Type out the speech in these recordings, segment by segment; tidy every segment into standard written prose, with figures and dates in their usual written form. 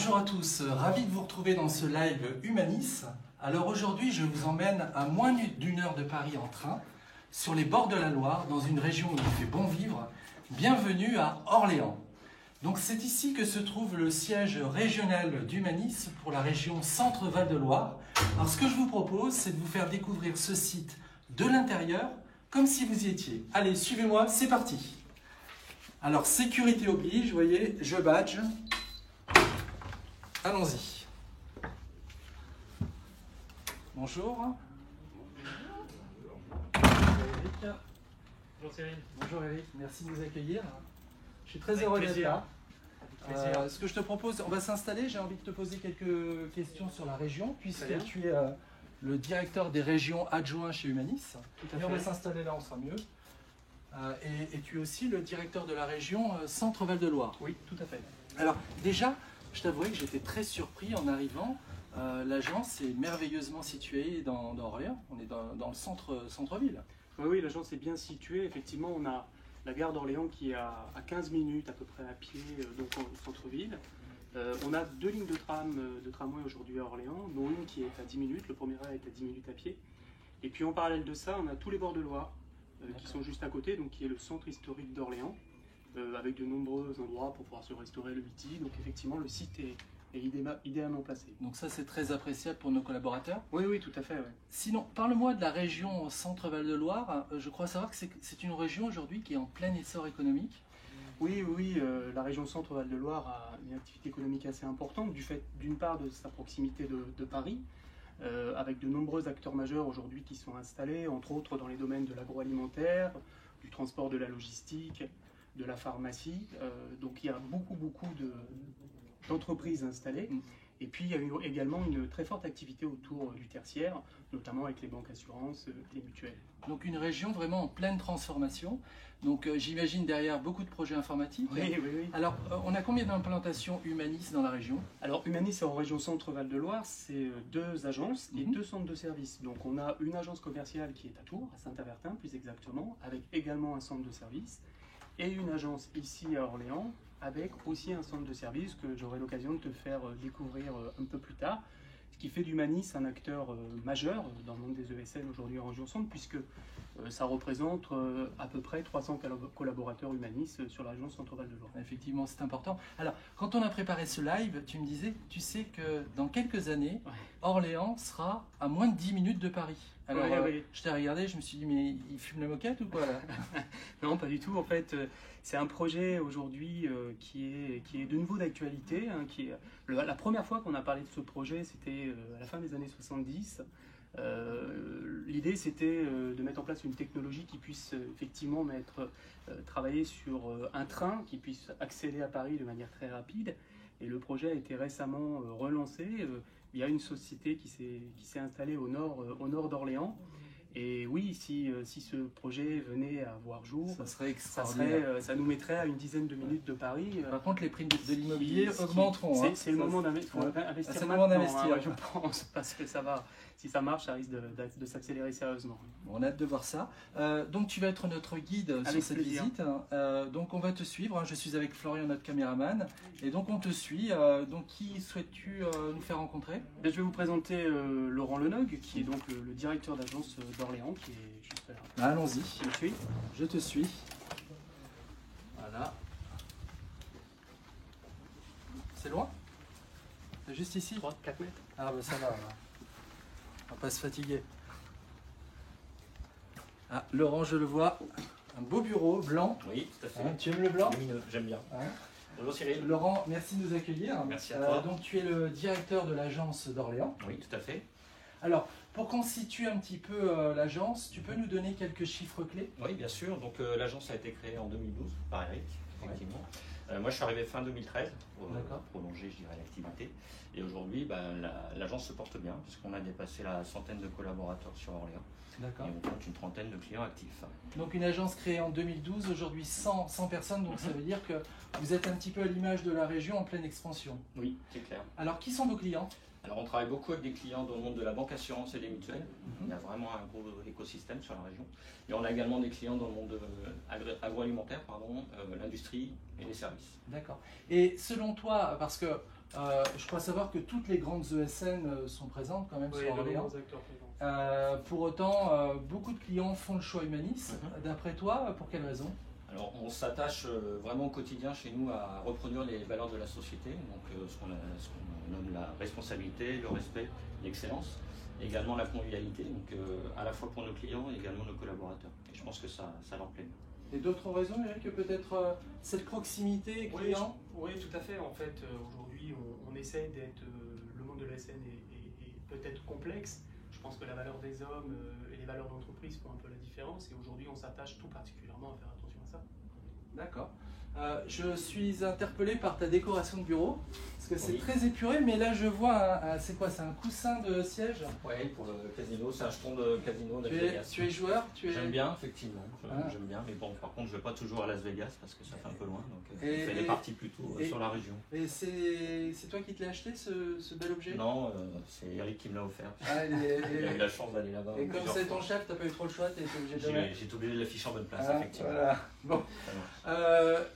Bonjour à tous, ravi de vous retrouver dans ce live Humanis. Alors aujourd'hui, je vous emmène à moins d'une heure de Paris en train, sur les bords de la Loire, dans une région où il fait bon vivre. Bienvenue à Orléans. Donc c'est ici que se trouve le siège régional d'Humanis pour la région Centre-Val de Loire. Alors ce que je vous propose, c'est de vous faire découvrir ce site de l'intérieur, comme si vous y étiez. Allez, suivez-moi, c'est parti. Alors sécurité oblige, vous voyez, je badge. Allons-y. Bonjour. Eric. Bonjour Cyril. Bonjour Eric, merci de nous accueillir. Je suis très heureux d'être là. Ce que je te propose, on va s'installer. J'ai envie de te poser quelques questions sur la région, puisque tu es le directeur des régions adjoints chez Humanis. Et on va s'installer là, on sera mieux. Et tu es aussi le directeur de la région Centre-Val de Loire. Oui, tout à fait. Alors déjà, je t'avouerai que j'étais très surpris en arrivant. L'agence est merveilleusement située dans Orléans. On est dans le centre-ville. Oui, l'agence est bien située. Effectivement, on a la gare d'Orléans qui est à 15 minutes à peu près à pied, donc au centre-ville. On a deux lignes de tramway aujourd'hui à Orléans, dont une qui est à 10 minutes. Le premier est à 10 minutes à pied. Et puis en parallèle de ça, on a tous les bords de Loire qui sont juste à côté, donc qui est le centre historique d'Orléans, avec de nombreux endroits pour pouvoir se restaurer le midi. Donc effectivement, le site est idéalement placé. Donc ça, c'est très appréciable pour nos collaborateurs. Oui, tout à fait. Ouais. Sinon, parle-moi de la région Centre-Val de Loire. Je crois savoir que c'est une région aujourd'hui qui est en plein essor économique. Oui, la région Centre-Val de Loire a une activité économique assez importante, du fait d'une part de sa proximité de Paris, avec de nombreux acteurs majeurs aujourd'hui qui sont installés, entre autres dans les domaines de l'agroalimentaire, du transport, de la logistique, de la pharmacie. Donc il y a beaucoup d'entreprises installées. Et puis il y a également une très forte activité autour du tertiaire, notamment avec les banques assurances, les mutuelles. Donc une région vraiment en pleine transformation. Donc j'imagine derrière beaucoup de projets informatiques. Oui. Alors on a combien d'implantations Humanis dans la région? Alors Humanis en région Centre-Val de Loire, c'est deux agences et deux centres de services. Donc on a une agence commerciale qui est à Tours, à Saint-Avertin plus exactement, avec également un centre de service. Et une agence ici à Orléans, avec aussi un centre de service que j'aurai l'occasion de te faire découvrir un peu plus tard. Ce qui fait d'Humanis un acteur majeur dans le monde des ESN aujourd'hui en région Centre, puisque ça représente à peu près 300 collaborateurs Humanis sur la région Centre-Val de Loire. Effectivement, c'est important. Alors, quand on a préparé ce live, tu me disais, tu sais que dans quelques années, Orléans sera à moins de 10 minutes de Paris. Alors, je t'ai regardé, je me suis dit, mais il fume la moquette ou quoi là? Non, pas du tout. En fait, c'est un projet aujourd'hui qui est de nouveau d'actualité. La première fois qu'on a parlé de ce projet, c'était à la fin des années 70. L'idée, c'était de mettre en place une technologie qui puisse effectivement travailler sur un train qui puisse accéder à Paris de manière très rapide. Et le projet a été récemment relancé. Il y a une société qui s'est installée au nord d'Orléans. Et oui, si ce projet venait à voir jour, ça serait extraordinaire. Ça nous mettrait à une dizaine de minutes de Paris. Par contre, les prix de l'immobilier augmenteront. C'est le moment d'investir maintenant, je pense, parce que ça va. Si ça marche, ça risque de s'accélérer sérieusement. On a hâte de voir ça. Donc tu vas être notre guide sur cette visite. Donc on va te suivre. Je suis avec Florian, notre caméraman. Et donc on te suit. Donc qui souhaites-tu nous faire rencontrer? Je vais vous présenter Laurent Lenogue, qui est donc le directeur d'agence d'Orléans, qui est juste là. Allons-y. Tu me suis? Je te suis. Voilà. C'est loin? C'est juste ici? 3-4 mètres. Ah bah ça va. On va pas se fatiguer. Ah, Laurent, je le vois. Un beau bureau blanc. Oui, tout à fait. Tu aimes le blanc? Lumineux, j'aime bien. Bonjour Cyril. Laurent, merci de nous accueillir. Merci à toi. Donc tu es le directeur de l'agence d'Orléans. Oui, tout à fait. Alors, pour qu'on situe un petit peu l'agence, tu peux nous donner quelques chiffres clés? Oui, bien sûr. Donc l'agence a été créée en 2012 par Eric, effectivement. Moi, je suis arrivé fin 2013 pour prolonger, je dirais, l'activité. Et aujourd'hui, l'agence se porte bien, puisqu'on a dépassé la centaine de collaborateurs sur Orléans. D'accord. Et on compte une trentaine de clients actifs. Donc une agence créée en 2012, aujourd'hui 100 personnes, donc ça veut dire que vous êtes un petit peu à l'image de la région en pleine expansion. Oui, c'est clair. Alors, qui sont vos clients? Alors on travaille beaucoup avec des clients dans le monde de la banque assurance et des mutuelles. Il y a vraiment un gros écosystème sur la région. Et on a également des clients dans le monde agroalimentaire, l'industrie et les services. D'accord. Et selon toi, parce que Je crois savoir que toutes les grandes ESN sont présentes quand même sur Orléans. Pour autant, beaucoup de clients font le choix Humanis. D'après toi, pour quelle raison? Alors, on s'attache vraiment au quotidien chez nous à reproduire les valeurs de la société, donc ce qu'on nomme la responsabilité, le respect, l'excellence, et également la convivialité, donc à la fois pour nos clients et également nos collaborateurs. Et je pense que ça leur plaît. Et d'autres raisons, Eric, que peut-être cette proximité client? Oui, tout à fait. En fait, aujourd'hui, on essaie d'être. Le monde de la SN est peut-être complexe. Je pense que la valeur des hommes et les valeurs d'entreprise font un peu la différence. Et aujourd'hui, on s'attache tout particulièrement à faire attention à ça. D'accord. Je suis interpellé par ta décoration de bureau, parce que c'est très épuré, mais là je vois, c'est quoi, c'est un coussin de siège? Oui, pour le casino, c'est un jeton de casino de Las Vegas. Tu es joueur? J'aime bien, effectivement, j'aime bien, mais bon, par contre je ne vais pas toujours à Las Vegas, parce que ça fait un peu loin, donc je fais des parties plutôt sur la région. Et c'est toi qui te l'as acheté, ce bel objet? Non, c'est Eric qui me l'a offert. Ah, il a eu la chance d'aller là-bas. Et comme c'est ton chef, tu n'as pas eu trop le choix, tu étais obligé de le mettre? J'ai été obligé de l'afficher en bonne place, effectivement. Voilà. Bon.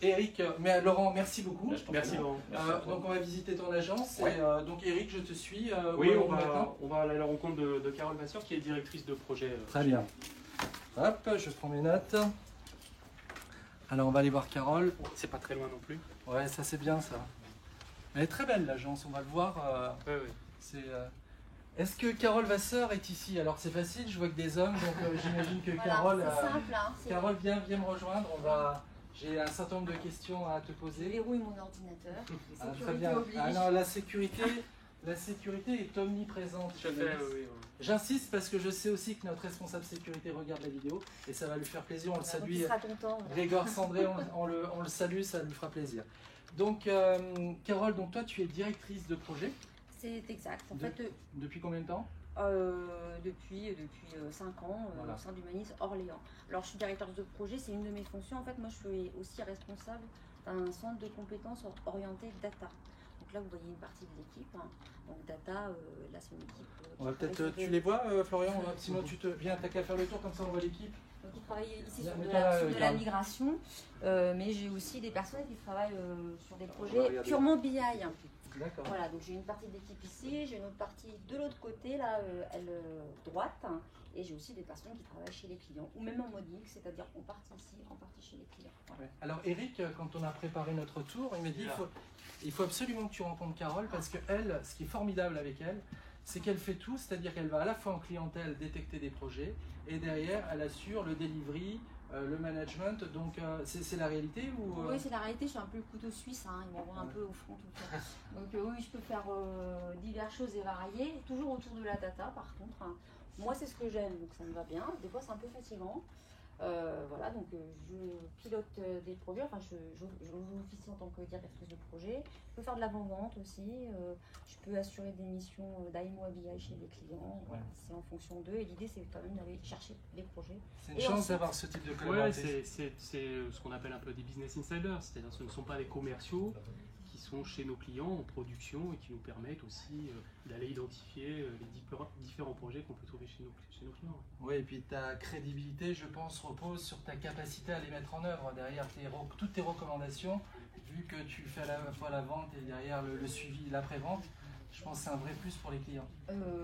Eric, Laurent, merci beaucoup. Merci Laurent. Donc on va visiter ton agence. Ouais. Et, donc Eric, je te suis. Oui, on va aller à la rencontre de Carole Vasseur qui est directrice de projet. Très bien. Hop, je prends mes notes. Alors on va aller voir Carole. C'est pas très loin non plus. Ouais, ça c'est bien ça. Elle est très belle l'agence, on va le voir. Oui. Est-ce que Carole Vasseur est ici? Alors c'est facile, je vois que des hommes, donc j'imagine que voilà, Carole. C'est simple. Carole, viens me rejoindre. J'ai un certain nombre de questions à te poser. Je verrouille mon ordinateur. Très bien. Non, la sécurité est omniprésente. J'insiste parce que je sais aussi que notre responsable sécurité regarde la vidéo et ça va lui faire plaisir. On le salue. Il sera content. Grégoire Sandré, on le salue, ça lui fera plaisir. Donc, Carole, donc toi, tu es directrice de projet. C'est exact. Depuis combien de temps? Depuis 5 ans au sein d'Humanis Orléans. Alors je suis directrice de projet, c'est une de mes fonctions. En fait, moi je suis aussi responsable d'un centre de compétences orienté data. Donc là vous voyez une partie de l'équipe. Donc data, là c'est une équipe. Tu les vois, Florian? Sinon tu viens, t'as qu'à faire le tour, comme ça on voit l'équipe. Donc ils travaillent ici sur de la migration, mais j'ai aussi des personnes qui travaillent sur des projets purement BI. Voilà, donc j'ai une partie de l'équipe ici, j'ai une autre partie de l'autre côté, là, droite, et j'ai aussi des personnes qui travaillent chez les clients, ou même en mode mix, c'est-à-dire en partie ici, en partie chez les clients. Voilà. Ouais. Alors Eric, quand on a préparé notre tour, il m'a dit il faut absolument que tu rencontres Carole, parce que elle, ce qui est formidable avec elle, c'est qu'elle fait tout, c'est-à-dire qu'elle va à la fois en clientèle détecter des projets, et derrière elle assure le delivery, le management, donc c'est la réalité ou Oui, c'est la réalité, je suis un peu le couteau suisse, ils m'envoient un peu au front tout le temps. Donc oui, je peux faire diverses choses et variées, toujours autour de la data par contre. Moi c'est ce que j'aime, donc ça me va bien. Des fois c'est un peu fatigant. Voilà, donc je pilote des projets, enfin j'officie en tant que directrice de projet. Je peux faire de l'avant-vente aussi, je peux assurer des missions d'AMO BI chez les clients, voilà, c'est en fonction d'eux et l'idée c'est quand même d'aller chercher les projets. C'est une chance d'avoir ce type de collaboration. C'est ce qu'on appelle un peu des business insiders, c'est-à-dire ce ne sont pas des commerciaux qui sont chez nos clients en production et qui nous permettent aussi d'aller identifier les différents projets qu'on peut trouver chez nos clients. Oui, et puis ta crédibilité, je pense, repose sur ta capacité à les mettre en œuvre derrière toutes tes recommandations, vu que tu fais à la fois la vente et derrière le suivi, l'après-vente. Je pense que c'est un vrai plus pour les clients.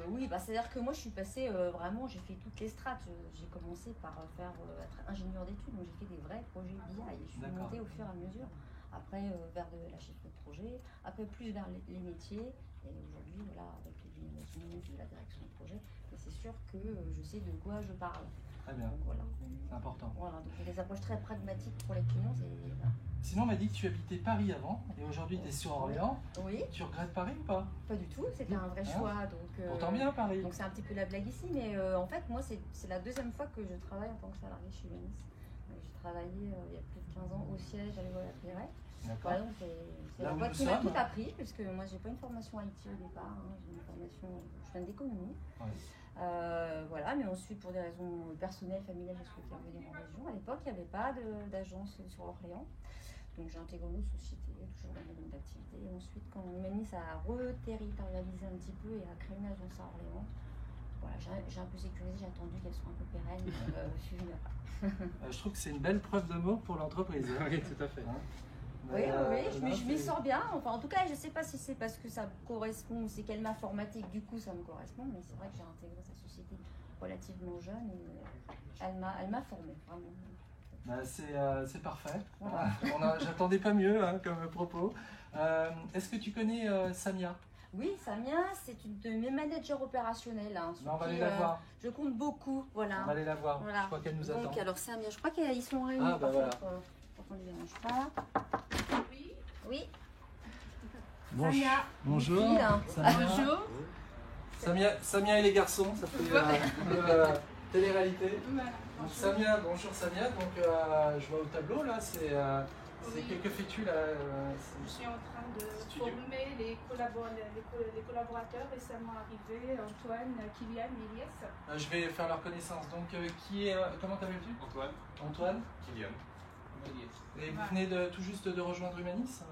Oui, c'est-à-dire que moi je suis passée vraiment, j'ai fait toutes les strates. J'ai commencé par être ingénieur d'études, donc j'ai fait des vrais projets BI et je suis montée au fur et à mesure. Après vers de la chef de projet, après plus vers les métiers, et aujourd'hui voilà, avec les management, de la direction de projet, et c'est sûr que je sais de quoi je parle. Très bien, voilà. C'est important. Voilà, donc des approches très pragmatiques pour les clients. Voilà. Sinon on m'a dit que tu habitais Paris avant, et aujourd'hui tu es sur Orléans. Oui. Tu regrettes Paris ou pas? Pas du tout, c'était un vrai choix. Donc, pourtant bien Paris. Donc c'est un petit peu la blague ici, mais en fait moi c'est la deuxième fois que je travaille en tant que salarié chez Humanis. J'ai travaillé il y a plus de 15 ans au siège à l'EOL. Voilà, donc c'est la boîte qui m'a tout appris, puisque moi j'ai pas une formation IT au départ, j'ai une formation, je viens d'économie. Ouais. Voilà, mais ensuite pour des raisons personnelles, familiales, j'ai souhaité revenir en région. À l'époque, il n'y avait pas d'agence sur Orléans, donc j'ai intégré une autre société, toujours dans le domaine d'activité. Et ensuite, quand Humanis a reterritorialisé un petit peu et a créé une agence à Orléans, voilà, j'ai un peu sécurisé, j'ai attendu qu'elle soit un peu pérenne, je suis venue après. Je trouve que c'est une belle preuve d'amour pour l'entreprise. Oui, tout à fait. Oui, je m'y sors bien. Enfin, en tout cas, je ne sais pas si c'est parce que ça me correspond ou c'est qu'elle m'informatique, du coup ça me correspond, mais c'est vrai que j'ai intégré sa société relativement jeune et elle m'a formée, vraiment. C'est parfait. Voilà. J'attendais pas mieux comme propos. Est-ce que tu connais Samia? Oui, Samia, c'est une de mes managers opérationnels. On va aller la voir. Je compte beaucoup. Voilà. On va aller la voir. Voilà. Je crois qu'elle nous attend. Donc, alors Samia, je crois qu'ils sont réunis. Ah, bah voilà. Pour qu'on ne les dérange pas. Oui. Bonjour. Samia. Bonjour. Bonjour. Samia et les garçons, ça fait télé-réalité. Donc, Samia, bonjour Samia. Donc je vois au tableau là, que fais-tu là Je suis en train de former les collaborateurs récemment arrivés, Antoine, Kylian et Elias. Je vais faire leur connaissance. Donc comment t'appelles-tu? Antoine. Kylian. Et vous venez tout juste de rejoindre Humanis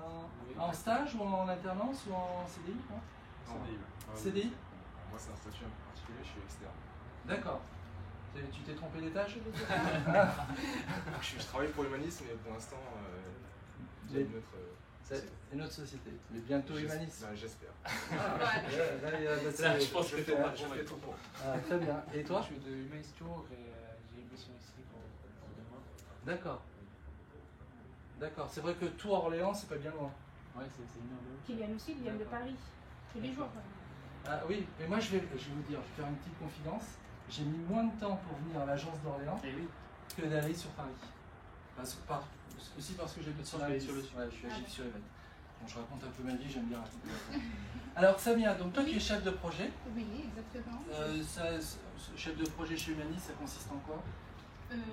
en stage ou en alternance ou en CDI? CDI. Moi c'est un statut un peu particulier, je suis externe. D'accord. Tu t'es trompé d'étage? Je travaille pour Humanis, mais pour l'instant une autre société. Mais bientôt Humanis. J'espère. Je pense que je fais tout pour. Très bien. Et toi? Je suis de Humanis Tour et j'ai une mission ici pour demain. D'accord. D'accord. C'est vrai que Tours-Orléans, c'est pas bien loin. Ouais, c'est une heure de route. Kylian aussi, il vient de Paris, tous les jours. Ah oui, mais moi je vais vous dire, je vais faire une petite confidence. J'ai mis moins de temps pour venir à l'agence d'Orléans que d'aller sur Paris. Aussi parce que j'habite sur la rive. Ouais, je suis à Gif-sur-Yvette. Bon, je raconte un peu ma vie, j'aime bien raconter. Alors Samia, donc toi tu es chef de projet. Oui, exactement. Chef de projet chez Humanis, ça consiste en quoi?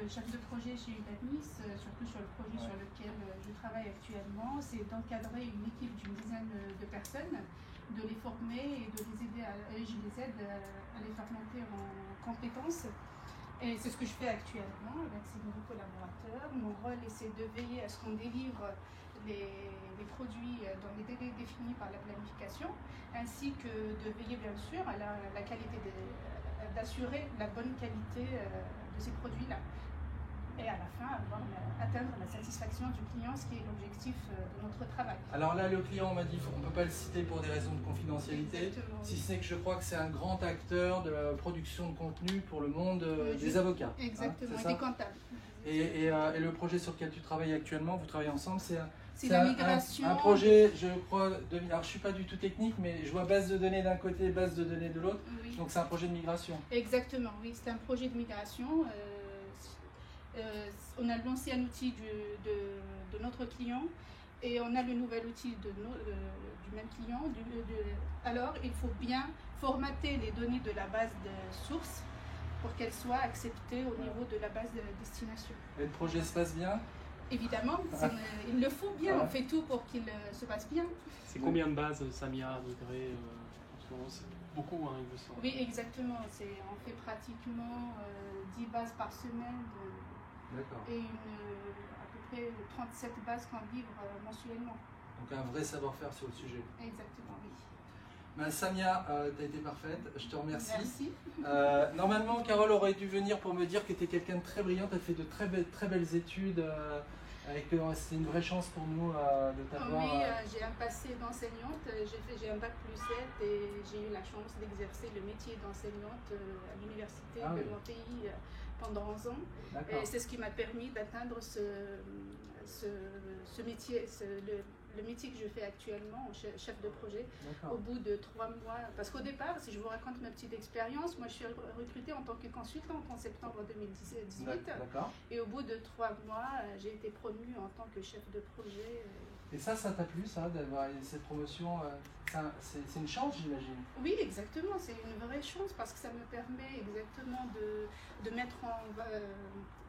Chef de projet chez Humanis, surtout sur le projet sur lequel je travaille actuellement, c'est d'encadrer une équipe d'une dizaine de personnes, de les former et de les aider je les aide à les faire monter en compétences. Et c'est ce que je fais actuellement avec ces nouveaux collaborateurs. Mon rôle, c'est de veiller à ce qu'on délivre les produits dans les délais définis par la planification, ainsi que de veiller bien sûr à la qualité, d'assurer la bonne qualité de ces produits-là. Et à la fin, atteindre la satisfaction du client, ce qui est l'objectif de notre travail. Alors là, le client, on m'a dit qu'on ne peut pas le citer pour des raisons de confidentialité, Exactement, si ce n'est que je crois que c'est un grand acteur de la production de contenu pour le monde des avocats. Exactement, hein, et des comptables. Et le projet sur lequel tu travailles actuellement, vous travaillez ensemble, c'est la migration. Un projet, je crois, alors je ne suis pas du tout technique, mais je vois base de données d'un côté, base de données de l'autre, Oui. donc c'est un projet de migration. Exactement, oui, c'est un projet de migration. On a lancé un outil de notre client et on a le nouvel outil du même client. Alors, il faut bien formater les données de la base de source pour qu'elles soient acceptées au niveau de la base de destination. Et le projet se passe bien? Évidemment, il le faut bien, on fait tout pour qu'il se passe bien. C'est combien de bases Samia a migré en ce moment? C'est beaucoup, hein, il me semble. Oui, exactement. On fait pratiquement 10 bases par semaine et à peu près 37 bases qu'on livre mensuellement. Donc un vrai savoir-faire sur le sujet. Exactement, oui. Ben, Samia, tu as été parfaite, je te remercie. Merci. Normalement, Carole aurait dû venir pour me dire que tu es quelqu'un de très brillant, tu as fait de très belles études, et que c'est une vraie chance pour nous de t'avoir. Oui, j'ai un passé d'enseignante, j'ai un bac +7 et j'ai eu la chance d'exercer le métier d'enseignante à l'université de mon pays pendant 11 ans. Et c'est ce qui m'a permis d'atteindre ce métier, le métier que je fais actuellement, chef de projet, au bout de 3 mois. Parce qu'au départ, si je vous raconte ma petite expérience, moi je suis recrutée en tant que consultante en septembre 2018. Et au bout de 3 mois, j'ai été promue en tant que chef de projet. Et ça t'a plu, ça, d'avoir cette promotion? C'est une chance, j'imagine. Oui, exactement, c'est une vraie chance parce que ça me permet exactement de mettre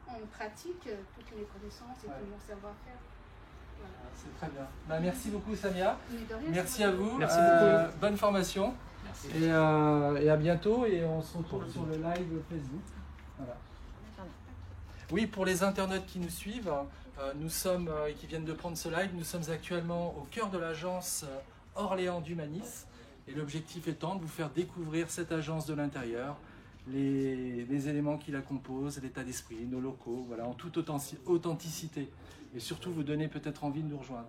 en pratique toutes mes connaissances et tout mon savoir-faire. Voilà. C'est très bien. Bah, merci beaucoup, Samia. Merci à vous. Merci beaucoup. Bonne formation. Merci. Et à bientôt. Et on se retrouve sur le live Facebook. Voilà. Oui, pour les internautes qui nous suivent, nous sommes, qui viennent de prendre ce live, nous sommes actuellement au cœur de l'agence Orléans d'Humanis. Et l'objectif étant de vous faire découvrir cette agence de l'intérieur, les éléments qui la composent, l'état d'esprit, nos locaux, voilà, en toute authenticité. et surtout vous donner peut-être envie de nous rejoindre.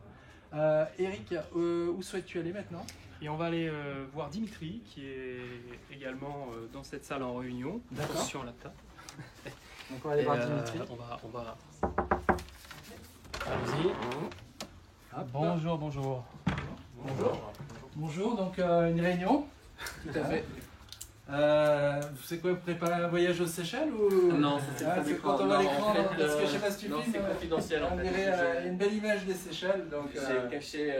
Eric, où souhaites-tu aller maintenant? Et on va aller voir Dimitri, qui est également dans cette salle en réunion, sur la table. Donc on va aller voir Dimitri. On va... Allez-y. Bonjour, bonjour. Bonjour, donc une réunion. Tout à fait. C'est quoi, préparer un voyage aux Seychelles ou... Non, c'est quand on voit l'écran, en fait, parce que je sais pas si tu non, filmes, c'est confidentiel. on dirait une belle image des Seychelles. Donc, j'ai caché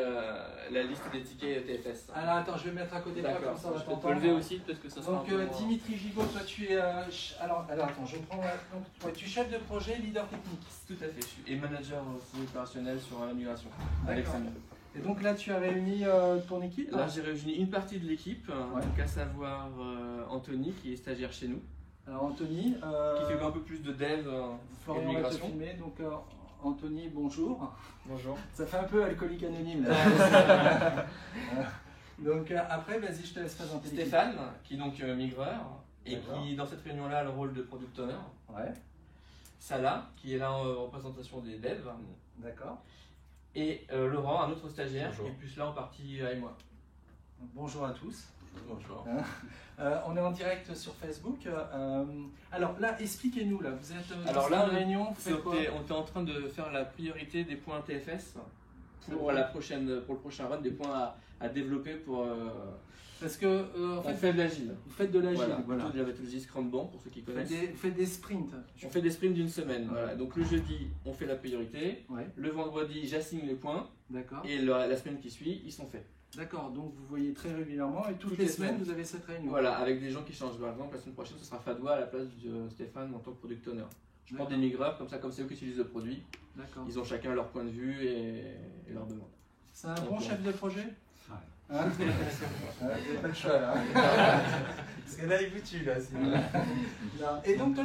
la liste des tickets TFS. Alors attends, je vais mettre à côté de toi comme ça on va Je peux te t'entendre. lever aussi, peut-être que ça sera Donc un peu moins- Dimitri Gigot, toi tu es... alors attends, je prends... Donc, ouais, tu es chef de projet, leader technique. Tout à fait, je suis et manager aussi opérationnel sur la migration. D'accord. Avec Samir. Et donc là tu as réuni ton équipe. Là, j'ai réuni une partie de l'équipe, donc à savoir Anthony qui est stagiaire chez nous, Alors Anthony... qui fait un peu plus de dev et de Florian va te migration. filmer, donc Anthony, bonjour. Bonjour. Ça fait un peu alcoolique anonyme là. Donc après, vas-y, je te laisse présenter. l'équipe. Stéphane, qui est donc migreur, et D'accord. qui dans cette réunion-là a le rôle de product owner. Ouais, Salah, qui est là en représentation des devs. d'accord. Et Laurent, un autre stagiaire, Bonjour. qui est plus là en partie AMOA. Bonjour à tous. Bonjour. On est en direct sur Facebook. Alors là, expliquez-nous là. Vous êtes Alors dans là, une réunion. Vous faites quoi? On était en train de faire la priorité des points TFS pour le prochain run, des points à développer pour. Parce que en On fait, fait de l'agile. vous faites de l'agile. Voilà, Voilà. plutôt de la méthodologie Scrum Ban pour ceux qui Vous connaissent. faites des sprints. On fait des sprints d'une semaine. Voilà. Donc le jeudi, on fait la priorité. Ouais, Le vendredi, j'assigne les points. d'accord. Et la semaine qui suit, ils sont faits. D'accord. Donc vous voyez très régulièrement et toutes les semaines vous avez cette réunion. Voilà, avec des gens qui changent. Par exemple, la semaine prochaine, ce sera Fadwa à la place de Stéphane en tant que product owner. Je prends D'accord. des migreurs, comme c'est eux qui utilisent le produit. D'accord. Ils ont chacun leur point de vue et leur demande. C'est un bon Ok. chef de projet. Ouais. Hein vous n'avez pas le choix là. Parce que là il vous tue là. sinon. Non. Et donc